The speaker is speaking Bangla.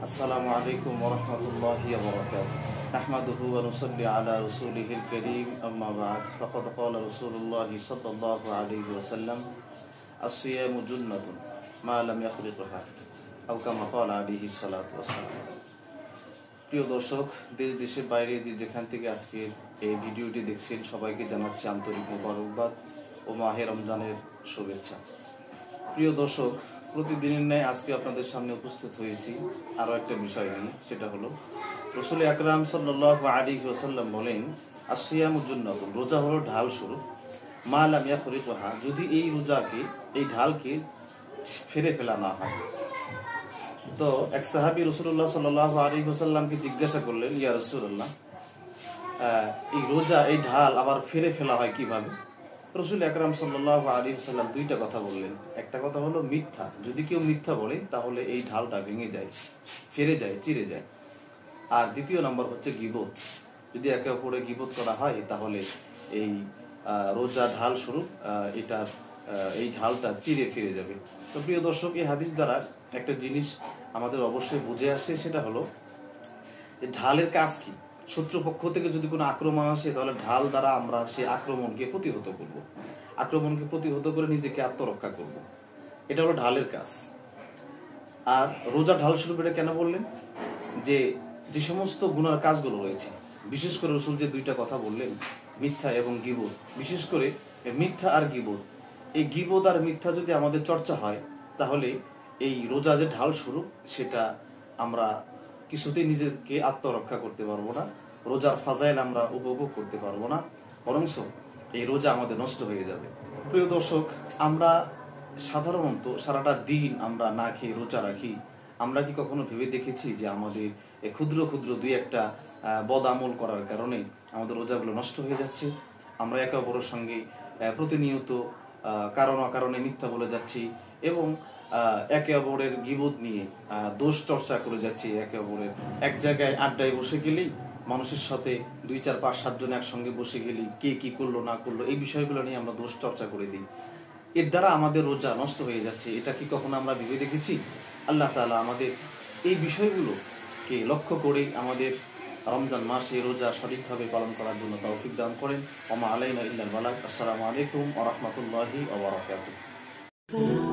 আসসালামু আলাইকুম ওয়া রাহমাতুল্লাহি ওয়া বারাকাতুহু নাহমাদুহু ওয়া নুসাল্লি আলা রাসূলিহিল কারীম আম্মা বা'দ ফাকাদ ক্বালা রাসূলুল্লাহি সাল্লাল্লাহু আলাইহি ওয়াসাল্লাম আস-সিয়ামু জুন্নাতুন মা লাম ইয়াখলিকহা আও কামা ক্বালা আলাইহিস সালাতু ওয়াসসালাম। প্রিয় দর্শক, দেশ দেশের বাইরে যেখান থেকে আজকে এই ভিডিওটি দেখছেন সবাইকে জানাচ্ছি আন্তরিক মোবারকবাদ ও মাহে রমজানের শুভেচ্ছা। প্রিয় দর্শক, প্রতিদিনের ন্যায় আজকে আপনাদের সামনে উপস্থিত হয়েছি আরও একটা বিষয় নিয়ে। সেটা হলো রাসূল আকরাম সাল্লাল্লাহু আলাইহি ওয়াসাল্লাম বলেন, আস-সিয়ামু জুন্নাতুন, রোজা হলো ঢাল স্বরূপ, মা লাম ইয়াখরিকহা, যদি এই রোজাকে, এই ঢালকে ফেরে ফেলা না হয়। তো এক সাহাবী রাসূলুল্লাহ সাল্লাল্লাহু আলাইহি ওয়াসাল্লামকে জিজ্ঞাসা করলেন, ইয়া রাসূলুল্লাহ, এই রোজা, এই ঢাল আবার ফেরে ফেলা হয় কিভাবে? রাসূল আকরাম সাল্লাল্লাহু আলাইহি ওয়াসাল্লাম দুইটা কথা বললেন। একটা কথা হলো মিথ্যা, যদি কেউ মিথ্যা বলে তাহলে এই ঢালটা ভেঙে যায়, ফেরে যায়, চিরে যায়। আর দ্বিতীয় নম্বর হচ্ছে গীবত, যদি একে অপরে গীবত করা হয় তাহলে এই রোজা ঢাল স্বরূপ এই ঢালটা চিরে ফিরে যাবে। তো প্রিয় দর্শক, এই হাদিস দ্বারা একটা জিনিস আমাদের অবশ্যই বুঝে আসে, সেটা হলো যে ঢালের কাজ কি। শত্রুপক্ষ থেকে যদি কোনো আক্রমণ আসে তাহলে ঢাল দ্বারা আমরা সেই আক্রমণকে প্রতিহত করব, আক্রমণকে প্রতিহত করে নিজেকে আত্মরক্ষা করব। এটা হলো ঢালের কাজ। আর রোজা ঢাল স্বরূপ এটা কেন বললেন? যে সমস্ত গুনার কাজগুলো রয়েছে, বিশেষ করে রাসূল যে দুইটা কথা বললেন, মিথ্যা এবং গীবত, বিশেষ করে মিথ্যা আর গীবত, এই গীবত আর মিথ্যা যদি আমাদের চর্চা হয় তাহলে এই রোজা যে ঢাল স্বরূপ সেটা আমরা কিছুতেই নিজেকে আত্মরক্ষা করতে পারবো না, রোজার ফাজাইল আমরা উপভোগ করতে পারবো না, বরঞ্চ এই রোজা আমাদের নষ্ট হয়ে যাবে। প্রিয় দর্শক, আমরা সাধারণত সারাটা দিন আমরা না খেয়ে রোজা রাখি। আমরা কি কখনো ভেবে দেখেছি যে আমাদের এই ক্ষুদ্র ক্ষুদ্র দুই একটা বদ আমল করার কারণে আমাদের রোজাগুলো নষ্ট হয়ে যাচ্ছে? আমরা একে অপরের সঙ্গে প্রতিনিয়ত কারণ অকারণে মিথ্যা বলে যাচ্ছি এবং একে অপরের গীবত নিয়ে দোষ চর্চা করে যাচ্ছি। একে অপরের এক জায়গায় আড্ডায় বসে গেলেই, মানুষের সাথে 2, 4, 5, 7 জন একসঙ্গে বসে গেলেই কে কি করলো না করলো এই বিষয়গুলো নিয়ে আমরা দোষ চর্চা করে দিই। এর দ্বারা আমাদের রোজা নষ্ট হয়ে যাচ্ছে। এটা কি কখনো আমরা ভেবে দেখেছি? আল্লাহ তাআলা আমাদের এই বিষয়গুলোকে লক্ষ্য করেই আমাদের রমজান মাসে রোজা সঠিকভাবে পালন করার জন্য তৌফিক দান করেন। ওয়া মা আলাইনা ইল্লাল বালাগ। আসসালামু আলাইকুম ওয়া রাহমাতুল্লাহি ওয়া বারাকাতুহু।